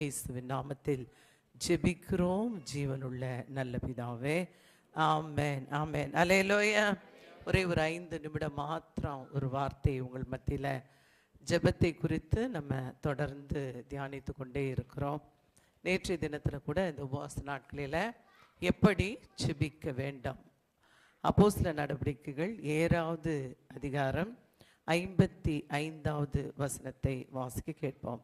இயேசுவின் நாமத்தில் ஜெபிக்கிறோம் ஜீவனுள்ள நல்ல பிதாவே. ஆமென் ஆமென் அல்லேலூயா. ஒரே ஒரு 5 நிமிடம் மாத்திரம் ஒரு வார்த்தை உங்கள் மத்தியில் ஜெபத்தை குறித்து நம்ம தொடர்ந்து தியானித்து கொண்டே இருக்கிறோம். நேற்றைய தினத்தில் கூட இந்த உபவாச நாட்களில் எப்படி ஜெபிக்க வேண்டும், அப்போஸ்தலர் நடவடிக்கைகள் 7வது அதிகாரம் 55வது வசனத்தை வாசிக்க கேட்போம்.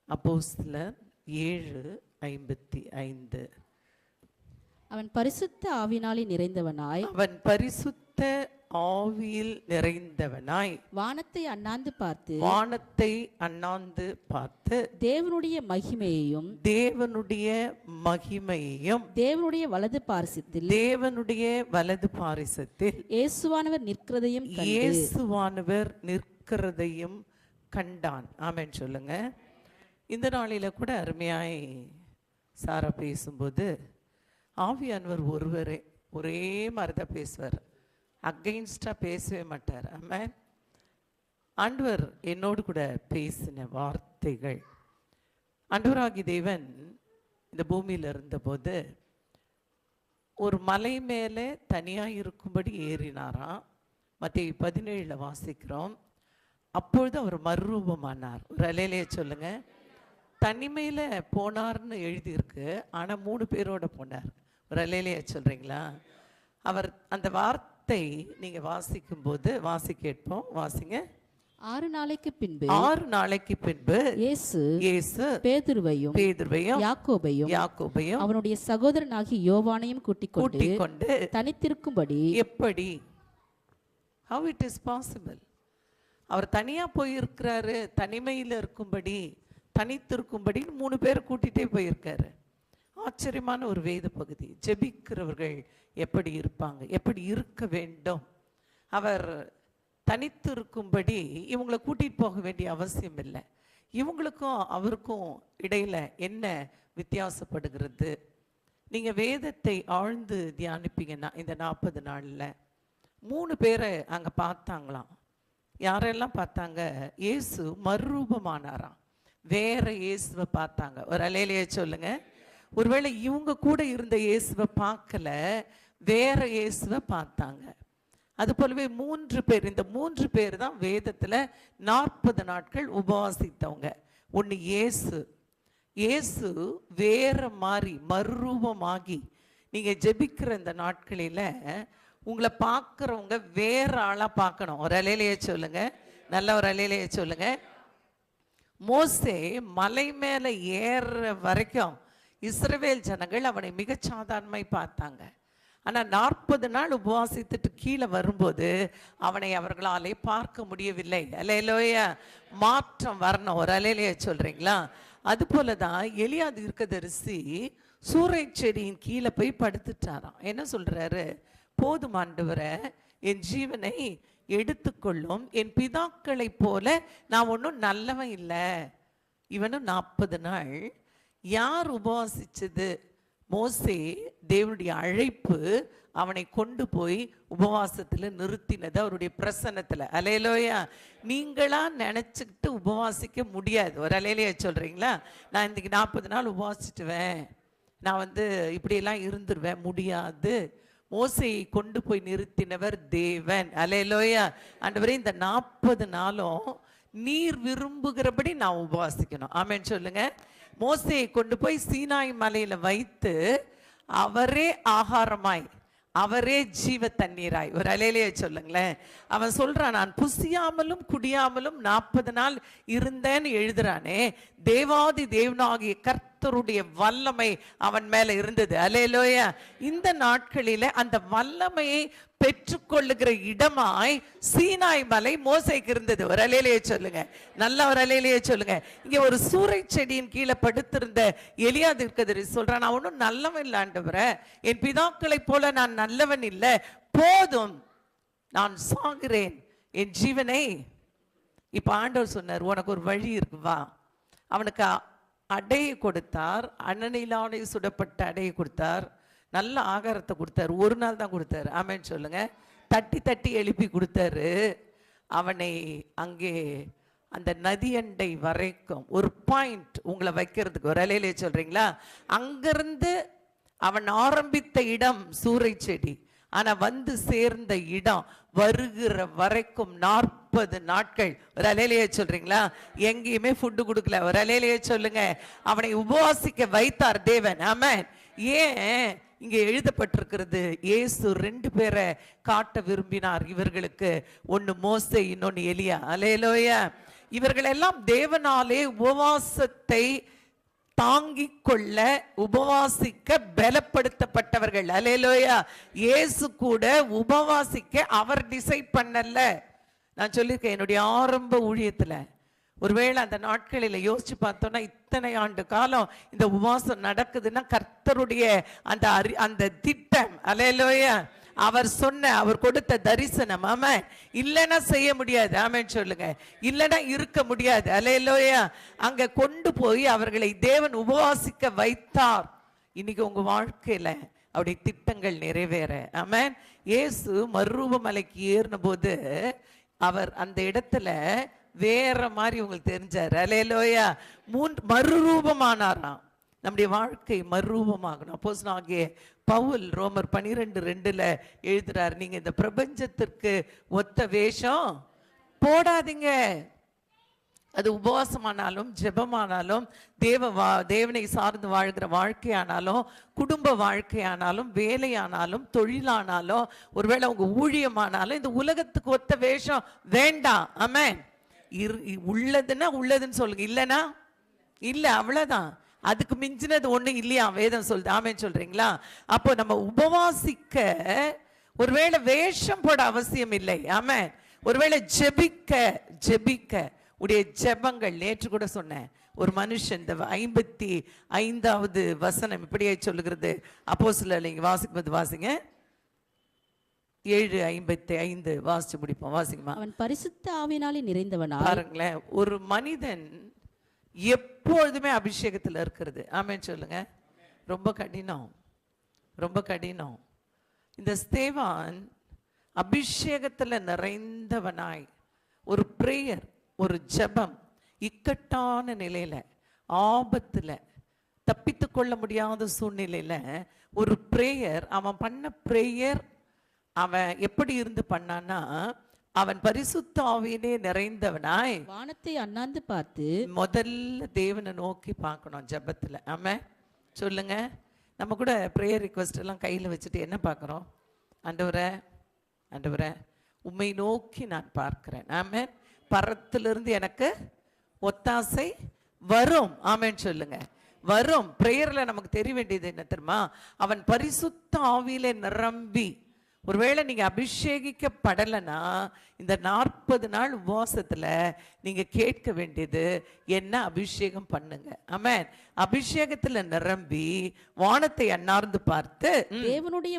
அப்போஸ்தலர் 7:55. அவன் பரிசுத்த ஆவியினாலே நிறைந்தவனாய் வானத்தை அண்ணாந்து பார்த்து தேவனுடைய மகிமையையும் தேவனுடைய வலது பாரிசத்தில் இயேசுவானவர் நிற்கிறதையும் கண்டான். ஆமென் சொல்லுங்க. இந்த நாளில் கூட அருமையாய் சாரா பேசும்போது ஆவியானவர் ஒரே மாதிரி தான் பேசுவார், அகெயின்ஸ்டாக பேசவே மாட்டார். ஆமென். ஆண்டவர் என்னோடு கூட பேசின வார்த்தைகள், ஆண்டவராகி தேவன் இந்த பூமியில் இருந்தபோது ஒரு மலை மேலே தனியாக இருக்கும்படி ஏறினாராம். மத்தேயு 17 வாசிக்கிறோம். அப்பொழுது அவர் மறுரூபமானார். ஒரு அல்லேலூயா சொல்லுங்க. தனிமையில் போனார்னு எழுதியிருக்கு, ஆனால் 3 பேரோட போனார். ஒரு அல்லேலூயா சொல்கிறீங்களா? அவர் அந்த வார்த்தை நீங்கள் வாசிக்கும்போது கேட்போம். வாசிங்க. 6 நாளைக்கு பின்பு இயேசு பேதுருவையும் யாக்கோபையும் அவனுடைய சகோதரனாகிய யோவானையும் கூட்டிக் கொண்டு தனித்திருக்கும்படி. எப்படி? how it is possible? அவர் தனியாக போயிருக்கிறாரு, தனிமையில் இருக்கும்படி, தனித்திருக்கும்படி 3 பேர் கூட்டிகிட்டே போயிருக்காரு. ஆச்சரியமான ஒரு வேத பகுதி. ஜெபிக்கிறவர்கள் எப்படி இருப்பாங்க, எப்படி இருக்க வேண்டும். அவர் தனித்து இருக்கும்படி இவங்களை கூட்டிகிட்டு போக வேண்டிய அவசியம் இல்லை. இவங்களுக்கும் அவருக்கும் இடையில என்ன வித்தியாசப்படுகிறது? நீங்கள் வேதத்தை ஆழ்ந்து தியானிப்பீங்கன்னா இந்த 40 நாளில் 3 பேரை அங்கே பார்த்தாங்களாம். யாரெல்லாம் பார்த்தாங்க? இயேசு மறுரூபமானாராம், வேற இயேசுவை பார்த்தாங்க. ஒரு அல்லேலூயா சொல்லுங்க. ஒருவேளை இவங்க கூட இருந்த இயேசுவை பார்க்கல, வேற இயேசுவை பார்த்தாங்க. அது போலவே 3 பேர், இந்த 3 பேர் தான் வேதத்தில் 40 நாட்கள் உபவாசித்தவங்க. ஒன்று இயேசு வேற மாதிரி மறுரூபமாகி. நீங்கள் ஜெபிக்கிற இந்த நாட்களில் உங்களை பார்க்குறவங்க வேற ஆளாக பார்க்கணும். ஒரு அல்லேலூயா சொல்லுங்க. நல்ல ஒரு அல்லேலூயா சொல்லுங்க. மோசே மலை மேலே ஏறுற வரைக்கும் இஸ்ரவேல் ஜனங்கள் அவனை மிக சாதாரணமாய் பார்த்தாங்க. ஆனால் 40 நாள் உபவாசித்துட்டு கீழே வரும்போது அவனை அவர்களாலே பார்க்க முடியவில்லை. அல்லேலூயா. மாற்றம் வரணும். ஒரு அல்லேலூயா சொல்கிறீங்களா? அதுபோல தான் எலியா தீர்க்கதரிசி சூறை செடியின் கீழே போய் படுத்துட்டாராம். என்ன சொல்கிறாரு? போதும் ஆண்டவரே, என் ஜீவனை எடுத்துக்கொள்ளும், என் பிதாக்களைப் போல நான் ஒன்றும் நல்லவன் இல்லை. இவனும் 40 நாள். யார் உபவாசிச்சது? மோசே. தேவனுடைய அழைப்பு அவனை கொண்டு போய் உபவாசத்தில் நிறுத்தினது, அவருடைய பிரசன்னத்தில். அல்லேலூயா. நீங்களா நினச்சிக்கிட்டு உபவாசிக்க முடியாது. ஒரு அல்லேலூயா சொல்கிறீங்களா? நான் இன்றைக்கி 40 நாள் உபவாசிட்டுவேன், நான் இப்படியெல்லாம் இருந்துருவேன், முடியாது. மோசையை கொண்டு போய் நிறுத்தினவர் தேவன். அல்லேலூயா. ஆண்டவரே, இந்த 40 நாளும் நீர் விரும்புகிறபடி நான் உபவாசிக்கணும். ஆமென் சொல்லுங்க. மோசையை கொண்டு போய் சீனாய் மலையில வைத்து அவரே ஆகாரமாய், அவரே ஜீவ தண்ணீராய். ஒரு அல்லேலூயா சொல்லுங்களேன். அவன் சொல்றான், நான் புசியாமலும் குடியாமலும் 40 நாள் இருந்தேன்னு எழுதுறானே. தேவாதி தேவனாகிய கர்த்தருடைய வல்லமை அவன் மேல இருந்தது. அல்லேலூயா. இந்த நாட்களில அந்த வல்லமையை பெற்றுக்கொள்ளுகிற இடமாய் சீனாய் மலை மோசைக்கு இருந்தது. ஒரு அல்லேலூயா சொல்லுங்க. நல்ல ஒரு அல்லேலூயா சொல்லுங்க. இங்க ஒரு சூறை செடியின் கீழே படுத்திருந்த எலியா தீர்க்கதரிசி சொல்றான், நான் ஒன்றும் நல்லவன் இல்லை ஆண்டவரே, என் பிதாக்களைப் போல நான் நல்லவன் இல்லை, போதும், நான் சாகிறேன், என் ஜீவனை. இப்ப ஆண்டவர் சொன்னார், உனக்கு ஒரு வழி இருக்கு, வா. அவனுக்கு அடையை கொடுத்தார், அண்ணனிலானை சுடப்பட்ட அடையை கொடுத்தார், நல்ல ஆகாரத்தை கொடுத்தாரு. 1 நாள் தான் கொடுத்தாரு. ஆமென் சொல்லுங்க. தட்டி தட்டி எழுப்பி கொடுத்தாரு. அவனை அங்கே அந்த நதியண்டை வரைக்கும் ஒரு பாயிண்ட் உங்களை வைக்கிறதுக்கு, ஒரு அலையிலே சொல்றீங்களா, அங்கிருந்து அவன் ஆரம்பித்த இடம் சூறை செடி, ஆனா வந்து சேர்ந்த இடம் வருகிற வரைக்கும் 40 நாட்கள். ஒரு அலையிலேயே சொல்றீங்களா? எங்கேயுமே ஃபுட்டு கொடுக்கல. ஒரு அலையிலேயே சொல்லுங்க. அவனை உபவாசிக்க வைத்தார் தேவன். ஆமென். ஏன் இங்க எழுதப்பட்டிருக்கிறது? இயேசு 2 பேரை காட்ட விரும்பினார் இவர்களுக்கு. ஒன்னு மோசே, இன்னொன்னு எலியா. அல்லேலூயா. இவர்கள் எல்லாம் தேவனாலே உபவாசத்தை தாங்கிக் கொள்ள, உபவாசிக்க பலப்படுத்தப்பட்டவர்கள். அல்லேலூயா. இயேசு கூட உபவாசிக்க அவர் டிசைட் பண்ணல. நான் சொல்லியிருக்கேன், என்னுடைய ஆரம்ப ஊழியத்துல ஒருவேளை அந்த நாட்களில் யோசிச்சு பார்த்தோம்னா, இத்தனை ஆண்டு காலம் இந்த உபவாசம் நடக்குதுன்னா கர்த்தருடைய அந்த திட்டம். அல்லேலூயா. அவர் சொன்ன, அவர் கொடுத்த தரிசனம். ஆமென். இல்லைன்னா செய்ய முடியாது. ஆமென் சொல்லுங்க. இல்லைன்னா இருக்க முடியாது. அல்லேலூயா. அங்க கொண்டு போய் அவர்களை தேவன் உபவாசிக்க வைத்தார். இன்னைக்கு உங்க வாழ்க்கையில அவருடைய திட்டங்கள் நிறைவேற. ஆமென். இயேசு மறுரூப மலைக்கு ஏறின போது அவர் அந்த இடத்துல வேற மாதிரி உங்களுக்கு தெரிஞ்சாரு. அல்லேலூயா. மறுரூபமானாராம். நம்முடைய வாழ்க்கை மறுரூபமாகணும். அப்போஸ்தலனாகிய பவுல் ரோமர் 12:2 எழுதுறார், நீங்க இந்த பிரபஞ்சத்திற்கு ஒத்த வேஷம் போடாதீங்க. அது உபவாசமானாலும் ஜெபமானாலும் தேவனை சார்ந்து வாழ்கிற வாழ்க்கையானாலும் குடும்ப வாழ்க்கையானாலும் வேலையானாலும் தொழிலானாலும் ஒருவேளை உங்க ஊழியமானாலும் இந்த உலகத்துக்கு ஒத்த வேஷம் வேண்டாம். ஆமென். உள்ளதுன்னா உள்ளதுன்னு சொல்லுங்க, இல்லைன்னா இல்ல, அவ்வளவுதான். அதுக்கு மிஞ்சினது ஒண்ணு இல்லையா வேதம் சொல்லுது. ஆமென் சொல்றீங்களா? அப்போ நம்ம உபவாசிக்க ஒருவேளை வேஷம் போட அவசியம் இல்லை. ஆமென். ஒருவேளை ஜெபிக்க உடைய ஜெபங்கள், நேற்று கூட சொன்னேன், ஒரு மனுஷன் இந்த 55வது வசனம் இப்படியே சொல்லுகிறது. அப்போஸ்தலர் நீங்க வாசிக்கும்போது வாசிங்க. 7:55 வாசிச்சு முடிப்போம். வாசிக்குமா? அவன் பரிசுத்த ஆவியினாலே நிறைந்தவனாய். பாருங்களேன், ஒரு மனிதன் எப்பொழுதுமே அபிஷேகத்தில் இருக்கிறது. ஆமென் சொல்லுங்க. ரொம்ப கடினம், ரொம்ப கடினம். இந்த ஸ்தேவான் அபிஷேகத்தில் நிறைந்தவனாய் ஒரு பிரேயர், ஒரு ஜெபம், இக்கட்டான நிலையில, ஆபத்துல, தப்பித்து கொள்ள முடியாத சூழ்நிலையில ஒரு பிரேயர், அவன் பண்ண பிரேயர் அவன் எப்படி இருந்து பண்ணான்னா, அவன் பரிசுத்த ஆவியிலே நிறைந்தவனாய் வானத்தை அண்ணாந்து பார்த்து, முதல்ல தேவனை நோக்கி பார்க்கணும் ஜெபத்துல. ஆமென் சொல்லுங்க. நம்ம கூட பிரேயர் ரிக்வெஸ்ட் எல்லாம் கையில வச்சுட்டு என்ன பார்க்கிறோம்? ஆண்டவரே உம்மை நோக்கி நான் பார்க்கிறேன். ஆமென். பரத்திலிருந்து எனக்கு ஒத்தாசை வரும். ஆமென் சொல்லுங்க. வரும். பிரேயர்ல நமக்கு தெரிய வேண்டியது என்ன தெரியுமா? அவன் பரிசுத்த ஆவியிலே நிரம்பி, ஒருவேளை நீங்க அபிஷேகிக்கப்படலைன்னா இந்த 40 நாள் உபவாசத்துல நீங்க கேட்க வேண்டியது என்ன? அபிஷேகம் பண்ணுங்க. ஆமென். அபிஷேகத்துல நிரம்பி வானத்தை அண்ணார்ந்து பார்த்து தேவனுடைய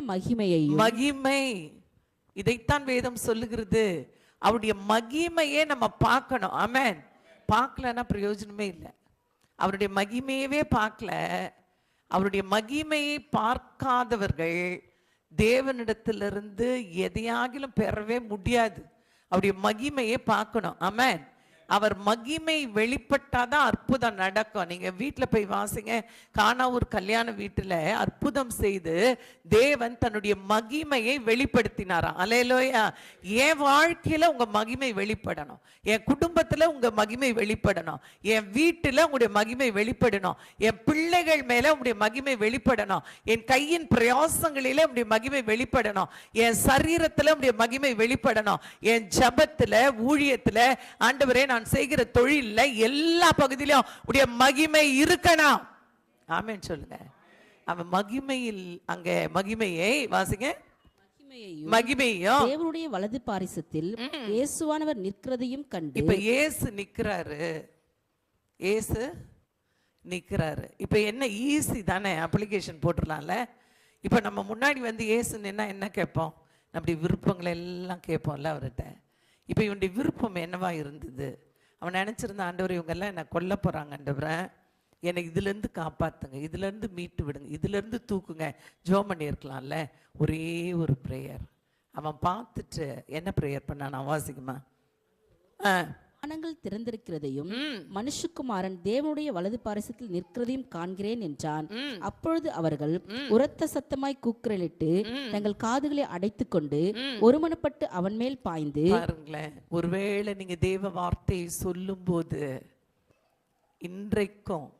மகிமை, இதைத்தான் வேதம் சொல்லுகிறது. அவருடைய மகிமையே நம்ம பார்க்கணும். ஆமென். பார்க்கலன்னா பிரயோஜனமே இல்லை. அவருடைய மகிமையவே பார்க்கல, அவருடைய மகிமையை பார்க்காதவர்கள் தேவனிடத்திலிருந்து எதையாகிலும் பெறவே முடியாது. அவருடைய மகிமையை பார்க்கணும். ஆமென். அவர் மகிமை வெளிப்பட்டாதான் அற்புதம் நடக்கும். நீங்க வீட்டுல போய் வாசிங்க, கானாவூர் கல்யாண வீட்டுல அற்புதம் செய்து தேவன் தன்னுடைய மகிமையை வெளிப்படுத்தினாராம். அல்லேலூயா. என் வாழ்க்கையில உங்க மகிமை வெளிப்படணும், என் குடும்பத்துல உங்க மகிமை வெளிப்படணும், என் வீட்டுல உங்களுடைய மகிமை வெளிப்படணும், என் பிள்ளைகள் மேல உங்களுடைய மகிமை வெளிப்படணும், என் கையின் பிரயாசங்களில உங்களுடைய மகிமை வெளிப்படணும், என் சரீரத்துல உங்களுடைய மகிமை வெளிப்படணும், என் ஜபத்துல, ஊழியத்துல, ஆண்டவரே நான் செய்கிற தொழில்ல எல்லா பகுதியிலும் உடைய மகிமை இருக்கணும். ஆமென் சொல்லுங்க. அவன் மகிமையில், அங்க மகிமையை வாசிங்க, மகிமையும் தேவனுடைய வலது பாரிசத்தில் இயேசுவானவர் நிற்கிறதையும் கண்டு. இப்ப இயேசு நிக்கிறாரு. இப்ப என்ன ஈஸி தானே, அப்ளிகேஷன் போட்டுடலாம்ல. இப்ப நம்ம முன்னாடி வந்து இயேசு நின்னா என்ன கேட்போம்? நம்முடைய விருப்பங்களை எல்லாம் கேட்போம்ல அவர்கிட்ட. இப்ப இவனுடைய விருப்பம் என்னவா இருந்தது? அவன் நினைச்சிருந்த, ஆண்டவர் இவங்க எல்லாம் என்ன கொல்ல போறாங்க, ஆண்டவரே என்னை இதுல இருந்து காப்பாத்துங்க, இதுல இருந்து மீட்டு விடுங்க, இதுல இருந்து தூக்குங்க. ஜெபம் பண்ணியிருக்கலாம்ல. ஒரே ஒரு பிரேயர். அவன் பார்த்துட்டு என்ன பிரேயர் பண்ணான்? நான் வாசிக்குமா? வானங்கள் திறந்திருக்கிறதையும் மனுஷகுமாரன் தேவனுடைய வலது பாரிசத்தில் நிற்கிறதையும் காண்கிறேன் என்றான். அப்பொழுது அவர்கள் உரத்த சத்தமாய் கூக்குரலிட்டு தங்கள் காதுகளை அடைத்துக் கொண்டு ஒருமனப்பட்டு அவன் மேல் பாய்ந்து. பாருங்களேன், ஒருவேளை நீங்க தேவ வார்த்தையை சொல்லும் போது இன்றைக்கும்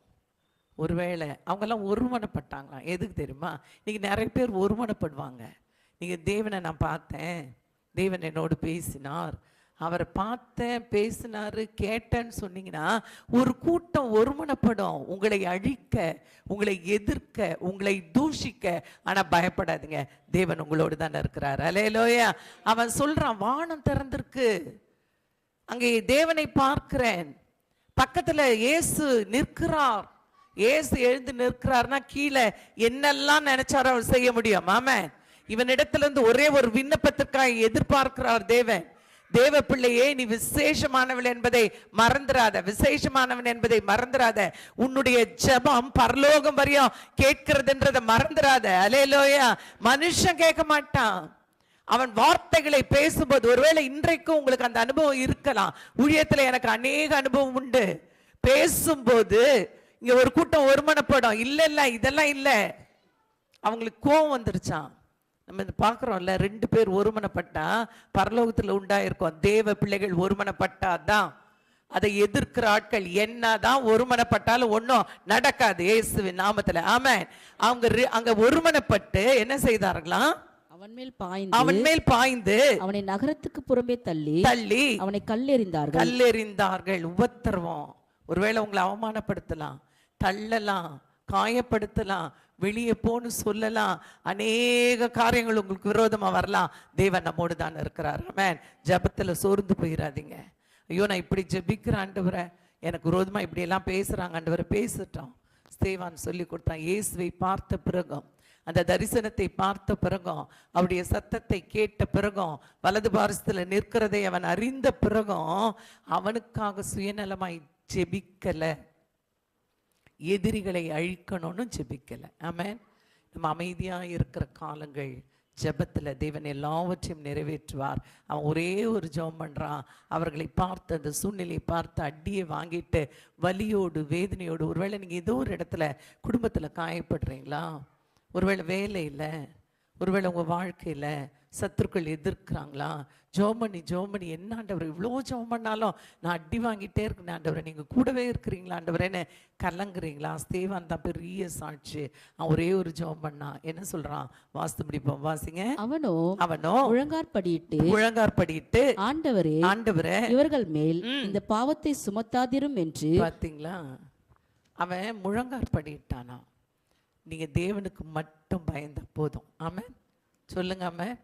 ஒருவேளை அவங்கெல்லாம் ஒருமனப்பட்டாங்களாம். எதுக்கு தெரியுமா? இன்னைக்கு நிறைய பேர் ஒருமனப்படுவாங்க. நீங்க தேவனை நான் பார்த்தேன், தேவன் என்னோடு பேசினார், அவரை பார்த்தேன், பேசினாரு, கேட்டேன்னு சொன்னீங்கன்னா ஒரு கூட்டம் ஒருமனப்படும் உங்களை அழிக்க, உங்களை எதிர்க்க, உங்களை தூஷிக்க. ஆனா பயப்படாதீங்க, தேவன் உங்களோடு தானே இருக்கிறார். அல்லேலூயா. அவன் சொல்றான், வானம் திறந்திருக்கு, அங்கே தேவனை பார்க்கிறேன், பக்கத்துல இயேசு நிற்கிறார். இயேசு எழுந்து நிற்கிறார்னா கீழே என்னெல்லாம் நினைச்சாரோ அவர் செய்ய முடியும். ஆமென். இவனிடத்துல இருந்து ஒரே ஒரு விண்ணப்பத்திற்காக எதிர்பார்க்கிறார் தேவன். தேவ பிள்ளையே, நீ விசேஷமானவள் என்பதை மறந்துடாத, விசேஷமானவன் என்பதை மறந்துடாத. உன்னுடைய ஜெபம் பரலோகம் வரையும் கேட்கிறதுன்றதை மறந்துடாத. அல்லேலூயா. மனுஷன் கேட்க மாட்டான், அவன் வார்த்தைகளை பேசும்போது. ஒருவேளை இன்றைக்கும் உங்களுக்கு அந்த அனுபவம் இருக்கலாம். ஊழியத்துல எனக்கு அநேக அனுபவம் உண்டு. பேசும்போது இங்க ஒரு கூட்டம் ஒருமனப்படும். இல்ல இதெல்லாம் இல்ல, அவங்களுக்கு கோபம் வந்துருச்சான். நம்ம பார்க்குறோம்ல, 2 பேர் ஒருமனப்பட்டா பரலோகத்தில் உண்டாயிருக்கும். தேவ பிள்ளைகள் ஒருமனப்பட்டாதான். அதை எதிர்க்கிற ஆட்கள் என்னதான் ஒருமனப்பட்டாலும் ஒன்றும் நடக்காது இயேசுவின் நாமத்தில். ஆமென். அவங்க அங்க ஒருமனப்பட்டு என்ன செய்தார்களாம்? அவன் மேல் பாய்ந்து அவனை நகரத்துக்கு புறம்பே தள்ளி அவனை கல்லெறிந்தார்கள். உபத்திரவம். ஒருவேளை உங்களை அவமானப்படுத்தலாம், தள்ளலாம், காயப்படுத்தலாம், வெளியே போன்னு சொல்லலாம், அநேக காரியங்கள் உங்களுக்கு விரோதமா வரலாம். தேவன் நம்மோடு தான் இருக்கிறார். ஆமென். ஜெபத்துல சோர்ந்து போயிடாதீங்க. ஐயோ, நான் இப்படி ஜெபிக்கிறேன் ஆண்டவரே, எனக்கு விரோதமா இப்படி எல்லாம் பேசுறாங்க ஆண்டவரே. பேசட்டும். ஸ்தேவான் சொல்லி கொடுத்தான். இயேசுவை பார்த்த பிறகும், அந்த தரிசனத்தை பார்த்த பிறகும், அவருடைய சத்தத்தை கேட்ட பிறகும், வலது பாரசத்துல நிற்கிறதை அவன் அறிந்த பிறகும் அவனுக்காக சுயநலமாய் ஜெபிக்கல, எதிரிகளை அழிக்கணும்னு ஜெபிக்கல. ஆமென். நம்ம அமைதியா இருக்கிற காலங்கள் ஜெபத்துல தேவன் எல்லாவற்றையும் நிறைவேற்றுவார். அவன் ஒரே ஒரு ஜெபம் பண்றான். அவர்களை பார்த்து, அந்த சூழ்நிலையை பார்த்து அடியை வாங்கிட்டு வலியோடு வேதனையோடு. ஒருவேளை நீங்க ஏதோ ஒரு இடத்துல குடும்பத்துல காயப்படுறீங்களா? ஒருவேளை வேலையில், ஒருவேளை உங்கள் வாழ்க்கையில் சத்துருக்கள் எதிர்க்கிறாங்களா? ஜோமணி என்ன ஆண்டவர், இவ்வளோ ஜோம் பண்ணாலும் நான் அடி வாங்கிட்டே இருக்கேன் ஆண்டவரை, நீங்கள் கூடவே இருக்கிறீங்களா ஆண்டவரேன்னு கலங்குறீங்களா? ஸ்தேவான் தான் பெரிய சாட்சி. அவன் ஒரே ஒரு ஜோம் பண்ணா. என்ன சொல்றான்? வாஸ்து முடிப்போம், வாசிங்க. அவனோ முழங்காற்படியிட்டு ஆண்டவரே இவர்கள் மேல் இந்த பாவத்தை சுமத்தாதிரும் என்று. பார்த்தீங்களா? அவன் முழங்காற்படியிட்டானா. நீங்க தேவனுக்கு மட்டும் பயந்த போதும். ஆமென். சொல்லுங்க ஆமென்.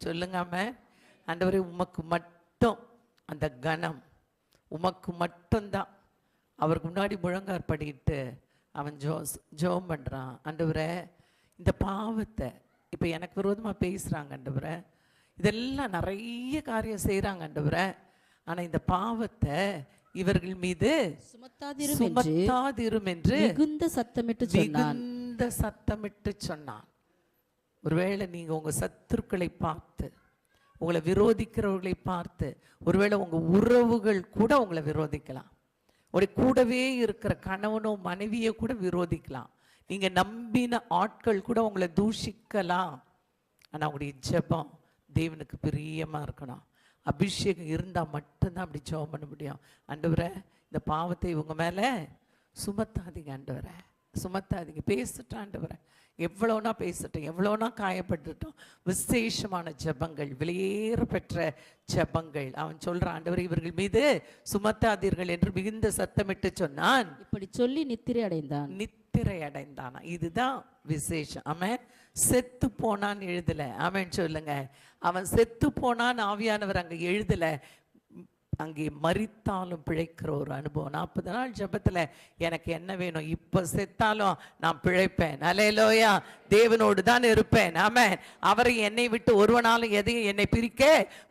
சொல்லுங்க ஆமென். ஆண்டவரே, உமக்கு மட்டும் அந்த கனம், உமக்கு மட்டும்தான். அவருக்கு முன்னாடி முழங்காற்படிட்டு அவன் ஜெபம் பண்றான். ஆண்டவரே, இந்த பாவத்தை இப்போ எனக்கு விரோதமாக பேசுறாங்க ஆண்டவரே, இதெல்லாம் நிறைய காரியம் செய்யறாங்க ஆண்டவரே, ஆனா இந்த பாவத்தை இவர்கள் மீது சுமத்தாதிரும் என்று மிகுந்த சத்தமிட்டு சொன்னான். ஒருவேளை நீங்க உங்க சத்துருக்களை பார்த்து, உங்களை விரோதிக்கிறவர்களை பார்த்து, ஒருவேளை உங்க உறவுகள் கூட உங்களை விரோதிக்கலாம். ஒரு கூடவே இருக்கிற கணவனோ மனைவியை கூட விரோதிக்கலாம். நீங்க நம்பின ஆட்கள் கூட உங்களை தூஷிக்கலாம். ஆனா உங்களுடைய ஜெபம் தேவனுக்கு பிரியமா இருக்கணும். அபிஷேகம் இருந்தால் மட்டும்தான் அப்படி ஜெபம் பண்ண முடியும். ஆண்டவரே, இந்த பாவத்தை இவங்க மேலே சுமத்தாதீங்க ஆண்டவரே, சுமத்தாதீங்க. பேசிட்டோம் ஆண்டவரே, எவ்வளோனா பேசட்டும், எவ்வளோனா காயப்பட்டுட்டோம். விசேஷமான ஜெபங்கள், விலையேற பெற்ற ஜெபங்கள். அவன் சொல்றான், ஆண்டவரே இவர்கள் மீது சுமத்தாதீர்கள் என்று மிகுந்த சத்தமிட்டு சொன்னான். இப்படி சொல்லி நித்திரை அடைந்தானா. இதுதான் விசேஷம். அவன் செத்து போனான்னு எழுதல. அவன் சொல்லுங்க, அவன் செத்து போனான் ஆவியானவர் அங்க எழுதல. அங்கே மரித்தாலும் பிழைக்கிற ஒரு அனுபவம். 40 நாள் ஜெபத்துல எனக்கு என்ன வேணும்? இப்ப செத்தாலும் நான் பிழைப்பேன். அல்லேலூயா. தேவனோடு தான் இருப்பேன். ஆமென். அவரை என்னை விட்டு ஒருவனாலும் எதையும் என்னை பிரிக்க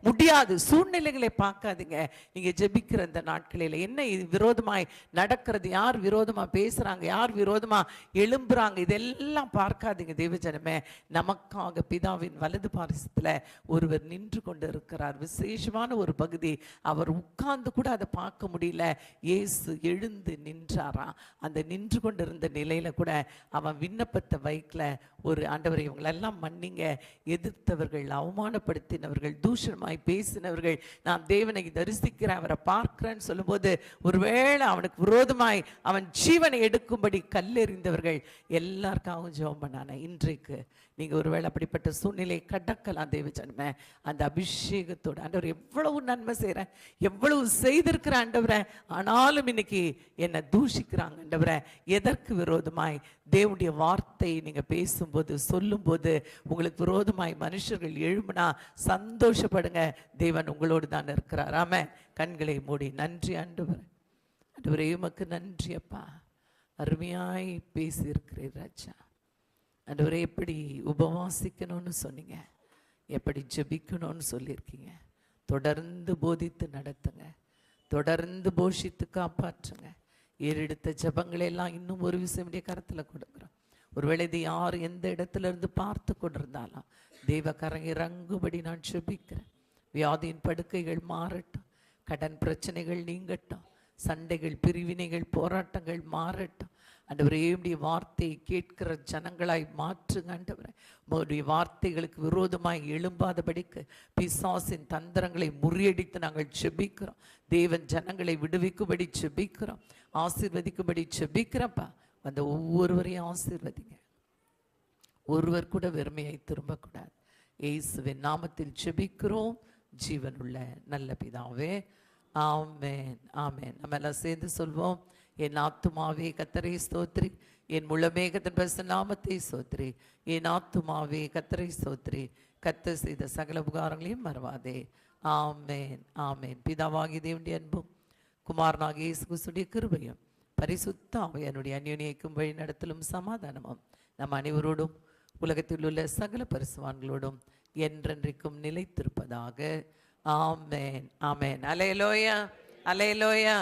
முடியாது. சூழ்நிலைகளை பார்க்காதீங்க. நீங்க ஜெபிக்கிற இந்த நாட்களில் என்ன விரோதமாய் நடக்கிறது, யார் விரோதமா பேசுறாங்க, யார் விரோதமா எழும்புறாங்க, இதெல்லாம் பார்க்காதீங்க. தேவஜனமே, நமக்காக பிதாவின் வலது பாரிசத்துல ஒருவர் நின்று கொண்டு இருக்கிறார். விசேஷமான ஒரு பகுதி. அவர் உட்கார்ந்து கூட அதை பார்க்க முடியல. இயேசு எழுந்து நின்றாராம். அந்த நின்று கொண்டிருந்த நிலையில கூட அவன் விண்ணப்பத்தை வைக்கல. ஒரு ஆண்டவரை இவங்களெல்லாம் மன்னிங்க, எதிர்த்தவர்கள், அவமானப்படுத்தினவர்கள், தூஷணமாய் பேசினவர்கள், நான் தேவனை தரிசிக்கிறேன், அவரை பார்க்கிறேன்னு சொல்லும்போது ஒருவேளை அவனுக்கு விரோதமாய் அவன் ஜீவனை எடுக்கும்படி கல்லெறிந்தவர்கள் எல்லாருக்காகவும் ஜெபம் பண்ணானே. இன்றைக்கு நீங்க ஒருவேளை அப்படிப்பட்ட சூழ்நிலை கடக்கலாம் தேவஜனமே. அந்த அபிஷேகத்தோடு ஆண்டவர் எவ்வளவு நன்மை செய்கிறேன், எவ்வளவு செய்திருக்கிற ஆண்டவரை, ஆனாலும் இன்னைக்கு என்னை தூஷிக்கிறாங்க ஆண்டவரை. எதற்கு விரோதமாய்? தேவனுடைய வார்த்தை நீங்க பேசும்போது, சொல்லும்போது உங்களுக்கு விரோதமாய் மனுஷர்கள் எழும்புனா சந்தோஷப்படுங்க, தேவன் உங்களோடு தான் இருக்கிறார். ஆமென். கண்களை மூடி நன்றி ஆண்டவரே. ஆண்டவரே உமக்கு நன்றி அப்பா, அருமையாய் பேசியிருக்கிறீர் ராஜா. ஆண்டவரே எப்படி உபவாசிக்கணும்னு சொன்னீங்க, எப்படி ஜெபிக்கணும்னு சொல்லியிருக்கீங்க. தொடர்ந்து போதித்து நடத்துங்க, தொடர்ந்து போஷித்து காப்பாற்றுங்க. ஏறெடுத்த ஜபங்களை எல்லாம் இன்னும் ஒரு விஷயம் கரத்தில் கொடுக்குறோம். ஒருவேளை இது யார் எந்த இடத்துல இருந்து பார்த்து கொண்டிருந்தாலும் தெய்வ கரம் இறங்கும்படி நான் ஜெபிக்கிறேன். வியாதியின் படுக்கைகள் மாறட்டும், கடன் பிரச்சனைகள் நீங்கட்டும், சண்டைகள், பிரிவினைகள், போராட்டங்கள் மாறட்டும். ஆண்டவரே உம்முடைய வார்த்தையை கேட்கிற ஜனங்களாய் மாற்றுங்க ஆண்டவரே. உம்முடைய வார்த்தைகளுக்கு விரோதமாய் எழும்பாதபடிக்கு பிசாசின் தந்திரங்களை முறியடித்து நாங்கள் ஜெபிக்கிறோம். தேவன் ஜனங்களை விடுவிக்கும்படி ஜெபிக்கிறோம், ஆசீர்வதிக்கும்படி ஜெபிக்கிறப்பா. அந்த ஒவ்வொருவரையும் ஆசீர்வதிங்க, ஒருவர் கூட வெறுமையை திரும்பக்கூடாது. இயேசுவின் நாமத்தில் ஜெபிக்கிறோம் ஜீவனுள்ள நல்ல பிதாவே, ஆமென் ஆமென். நம்ம எல்லாம் சேர்ந்து சொல்வோம். என் ஆத்துமாவே கர்த்தரை ஸ்தோத்திரி, என் முழமே கர்த்தர் நாமத்தை ஸ்தோத்திரி, என் ஆத்துமாவே கர்த்தரை ஸ்தோத்திரி, கர்த்தர் செய்த சகல உபகாரங்களையும் மறவாதே. ஆமென் ஆமென். பிதாவாகிய தேவனுடைய அன்பும் குமாரனாகிய இயேசு கிறிஸ்துவின் கிருபையும் பரிசுத்த ஆவியானவருடைய அந்யோன்யக்கும் வழி நடத்தலும் சமாதானமும் நம் அனைவரோடும் உலகத்தில் உள்ள சகல பரிசுத்தவான்களோடும் என்றென்றைக்கும் நிலைத்திருப்பதாக. ஆமென் ஆமென். அல்லேலூயா அல்லேலூயா.